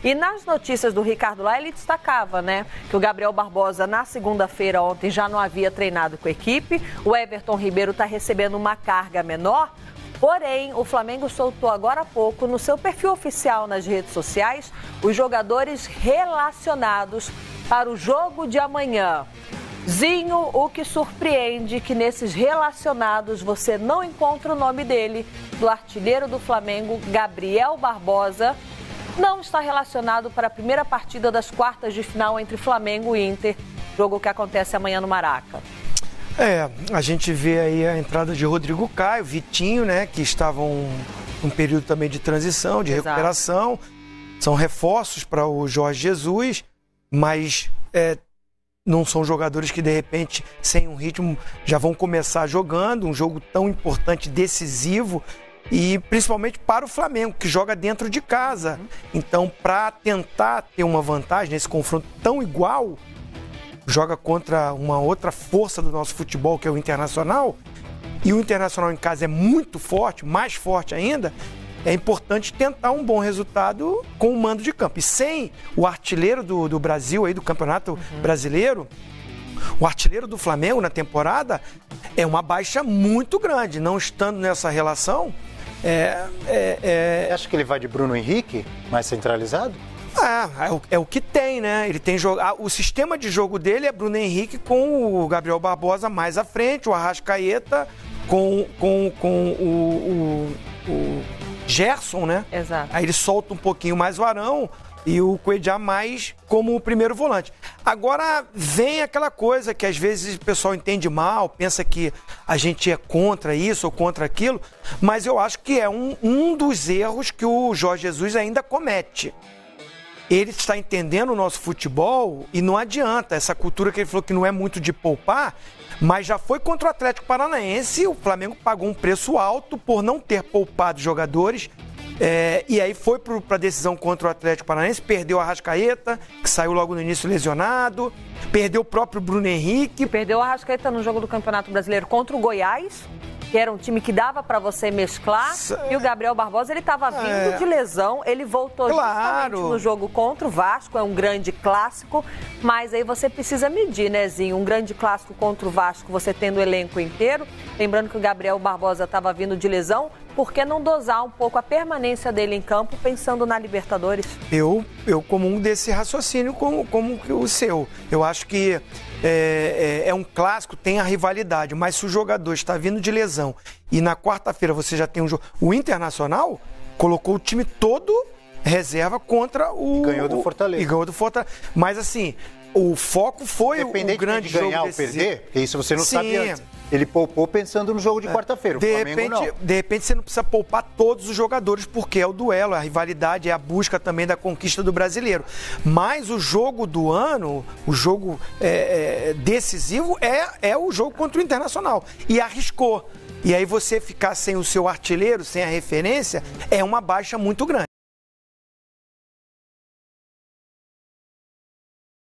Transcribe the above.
E nas notícias do Ricardo lá, ele destacava, né, que o Gabriel Barbosa, na segunda-feira ontem, já não havia treinado com a equipe. O Everton Ribeiro está recebendo uma carga menor. Porém, o Flamengo soltou agora há pouco, no seu perfil oficial nas redes sociais, os jogadores relacionados para o jogo de amanhã. Zinho, o que surpreende que nesses relacionados você não encontra o nome dele, do artilheiro do Flamengo, Gabriel Barbosa, não está relacionado para a primeira partida das quartas de final entre Flamengo e Inter, jogo que acontece amanhã no Maraca. A gente vê aí a entrada de Rodrigo Caio, Vitinho, né, que estavam num período também de transição, de recuperação. São reforços para o Jorge Jesus, mas não são jogadores que, de repente, sem um ritmo, já vão começar jogando um jogo tão importante, decisivo, e principalmente para o Flamengo, que joga dentro de casa. Então, para tentar ter uma vantagem nesse confronto tão igual, joga contra uma outra força do nosso futebol, que é o Internacional, e o Internacional em casa é muito forte, mais forte ainda. É importante tentar um bom resultado com o mando de campo. E sem o artilheiro do Brasil, aí, do Campeonato Brasileiro, o artilheiro do Flamengo na temporada é uma baixa muito grande. Não estando nessa relação... Acha que ele vai de Bruno Henrique, mais centralizado? É o que tem, né? Ele tem o sistema de jogo dele é Bruno Henrique com o Gabriel Barbosa mais à frente, o Arrascaeta com o Gerson, né? Exato. Aí ele solta um pouquinho mais o Arão e o Cuejá mais como o primeiro volante. Agora vem aquela coisa que às vezes o pessoal entende mal, pensa que a gente é contra isso ou contra aquilo, mas eu acho que é um dos erros que o Jorge Jesus ainda comete. Ele está entendendo o nosso futebol e não adianta. Essa cultura que ele falou que não é muito de poupar, mas já foi contra o Atlético Paranaense, o Flamengo pagou um preço alto por não ter poupado jogadores, e aí foi para a decisão contra o Atlético Paranaense, perdeu a Arrascaeta, que saiu logo no início lesionado, perdeu o próprio Bruno Henrique. Perdeu a Arrascaeta no jogo do Campeonato Brasileiro contra o Goiás, que era um time que dava para você mesclar, e o Gabriel Barbosa, ele estava vindo de lesão, ele voltou justamente no jogo contra o Vasco, é um grande clássico, mas aí você precisa medir, né, Zinho? Um grande clássico contra o Vasco, você tendo o elenco inteiro, lembrando que o Gabriel Barbosa estava vindo de lesão, por que não dosar um pouco a permanência dele em campo, pensando na Libertadores? Eu comungo desse raciocínio como o seu. Eu acho que é um clássico, tem a rivalidade, mas se o jogador está vindo de lesão e na quarta-feira você já tem um jogo... O Internacional colocou o time todo reserva contra o... Ganhou do Fortaleza. E ganhou do Fortaleza. Mas assim, o foco foi o grande de ganhar jogo ou perder, porque isso você não sabe antes. Ele poupou pensando no jogo de quarta-feira, o Flamengo não. De repente você não precisa poupar todos os jogadores, porque é o duelo, a rivalidade, é a busca também da conquista do brasileiro. Mas o jogo do ano, o jogo decisivo é o jogo contra o Internacional. E arriscou. E aí você ficar sem o seu artilheiro, sem a referência, é uma baixa muito grande.